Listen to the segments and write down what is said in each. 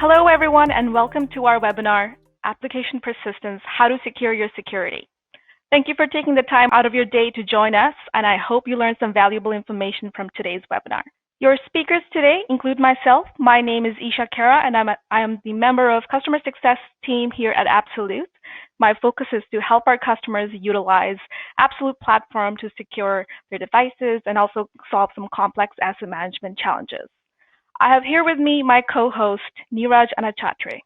Hello, everyone, and welcome to our webinar, Application Persistence, How to Secure Your Security. Thank you for taking the time out of your day to join us, and I hope you learned some valuable information from today's webinar. Your speakers today include myself. My name is Isha Kara, and I am the member of Customer Success team here at Absolute. My focus is to help our customers utilize Absolute platform to secure their devices and also solve some complex asset management challenges. I have here with me my co-host, Neeraj Anachatre.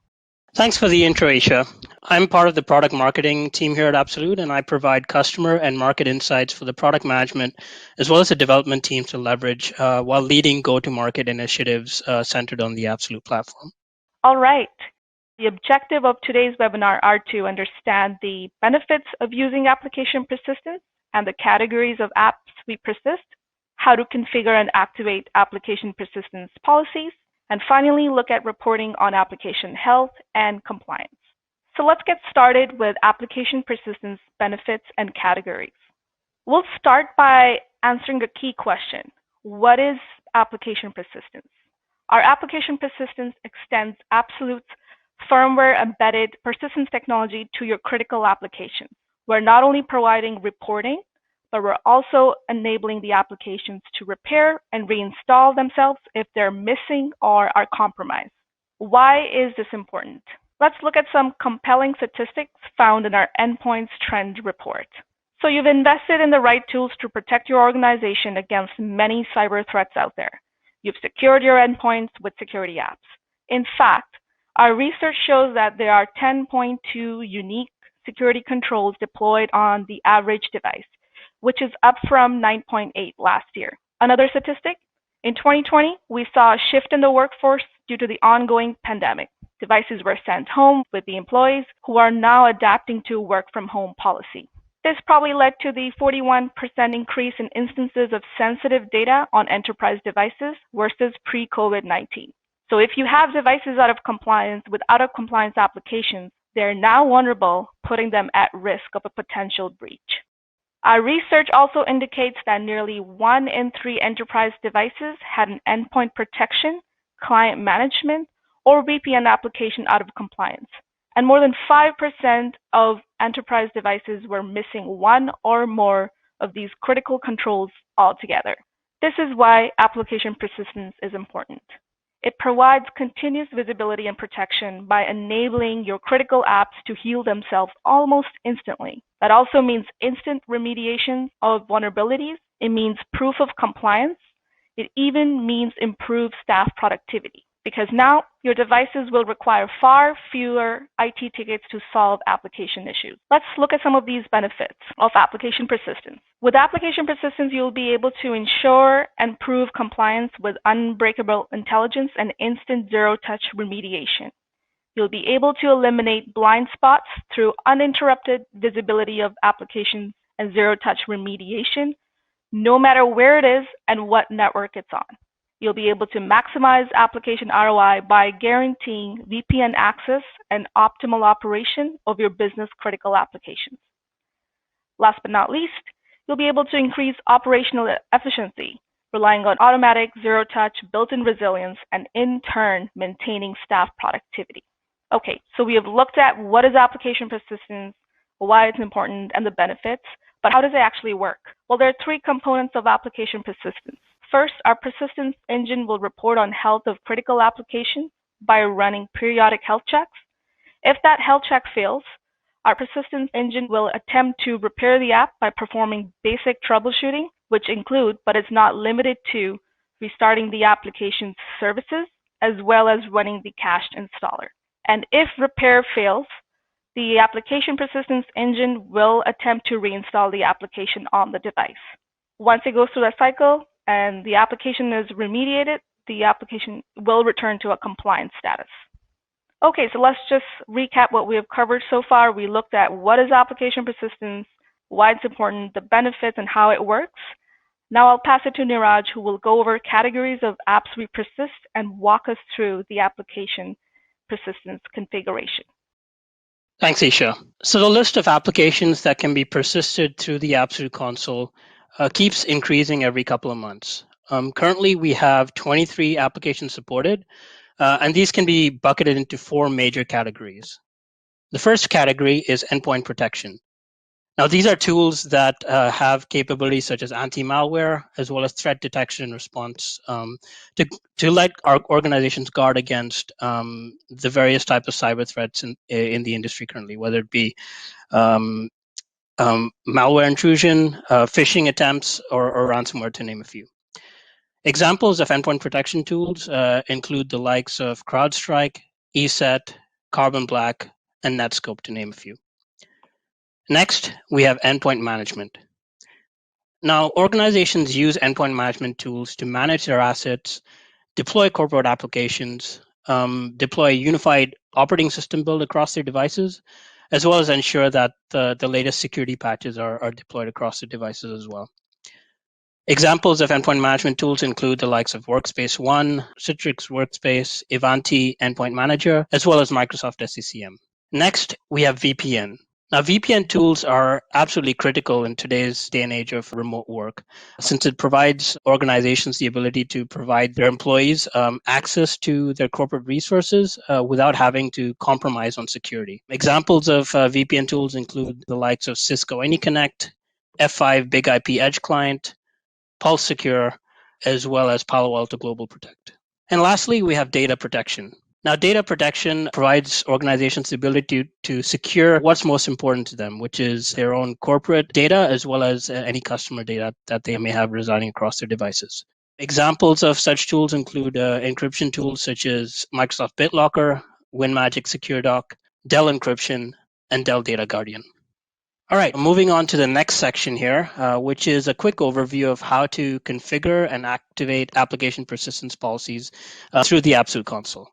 Thanks for the intro, Isha. I'm part of the product marketing team here at Absolute, and I provide customer and market insights for the product management, as well as the development teams to leverage while leading go-to-market initiatives centered on the Absolute platform. All right. The objective of today's webinar are to understand the benefits of using application persistence and the categories of apps we persist, how to configure and activate application persistence policies, and finally look at reporting on application health and compliance. So let's get started with application persistence benefits and categories. We'll start by answering a key question. What is application persistence? Our application persistence extends Absolute's firmware-embedded persistence technology to your critical applications. We're not only providing reporting, but we're also enabling the applications to repair and reinstall themselves if they're missing or are compromised. Why is this important? Let's look at some compelling statistics found in our endpoints trend report. So you've invested in the right tools to protect your organization against many cyber threats out there. You've secured your endpoints with security apps. In fact, our research shows that there are 10.2 unique security controls deployed on the average device, which is up from 9.8 last year. Another statistic, in 2020, we saw a shift in the workforce due to the ongoing pandemic. Devices were sent home with the employees who are now adapting to work from home policy. This probably led to the 41% increase in instances of sensitive data on enterprise devices versus pre-COVID-19. So if you have devices out of compliance with out-of-compliance applications, they're now vulnerable, putting them at risk of a potential breach. Our research also indicates that nearly 1 in 3 enterprise devices had an endpoint protection, client management, or VPN application out of compliance. And more than 5% of enterprise devices were missing one or more of these critical controls altogether. This is why application persistence is important. It provides continuous visibility and protection by enabling your critical apps to heal themselves almost instantly. That also means instant remediation of vulnerabilities. It means proof of compliance. It even means improved staff productivity, because now your devices will require far fewer IT tickets to solve application issues. Let's look at some of these benefits of application persistence. With application persistence, you'll be able to ensure and prove compliance with unbreakable intelligence and instant zero-touch remediation. You'll be able to eliminate blind spots through uninterrupted visibility of applications and zero-touch remediation, no matter where it is and what network it's on. You'll be able to maximize application ROI by guaranteeing VPN access and optimal operation of your business critical applications. Last but not least, you'll be able to increase operational efficiency, relying on automatic, zero-touch, built-in resilience, and in turn, maintaining staff productivity. Okay, so we have looked at what is application persistence, why it's important, and the benefits, but how does it actually work? Well, there are 3 components of application persistence. First, our persistence engine will report on health of critical applications by running periodic health checks. If that health check fails, our persistence engine will attempt to repair the app by performing basic troubleshooting, which include, but is not limited to, restarting the application's services, as well as running the cached installer. And if repair fails, the application persistence engine will attempt to reinstall the application on the device. Once it goes through that cycle and the application is remediated, the application will return to a compliance status. Okay, so let's just recap what we have covered so far. We looked at what is application persistence, why it's important, the benefits, and how it works. Now I'll pass it to Neeraj, who will go over categories of apps we persist and walk us through the application persistence configuration. Thanks, Isha. So the list of applications that can be persisted through the Absolute console keeps increasing every couple of months. Currently, we have 23 applications supported, And these can be bucketed into 4 major categories. The first category is endpoint protection. Now, these are tools that have capabilities such as anti-malware, as well as threat detection and response to let our organizations guard against the various types of cyber threats in the industry currently, whether it be malware intrusion, phishing attempts, or ransomware, to name a few. Examples of endpoint protection tools include the likes of CrowdStrike, ESET, Carbon Black, and Netscope, to name a few. Next, we have endpoint management. Now, organizations use endpoint management tools to manage their assets, deploy corporate applications, deploy a unified operating system build across their devices, as well as ensure that the latest security patches are deployed across the devices as well. Examples of endpoint management tools include the likes of Workspace ONE, Citrix Workspace, Ivanti Endpoint Manager, as well as Microsoft SCCM. Next, we have VPN. Now, VPN tools are absolutely critical in today's day and age of remote work, since it provides organizations the ability to provide their employees access to their corporate resources without having to compromise on security. Examples of VPN tools include the likes of Cisco AnyConnect, F5 Big IP Edge Client, Pulse Secure, as well as Palo Alto Global Protect. And lastly, we have data protection. Now, data protection provides organizations the ability to secure what's most important to them, which is their own corporate data, as well as any customer data that they may have residing across their devices. Examples of such tools include encryption tools such as Microsoft BitLocker, WinMagic SecureDoc, Dell Encryption, and Dell Data Guardian. All right, moving on to the next section here, which is a quick overview of how to configure and activate application persistence policies through the Absolute console.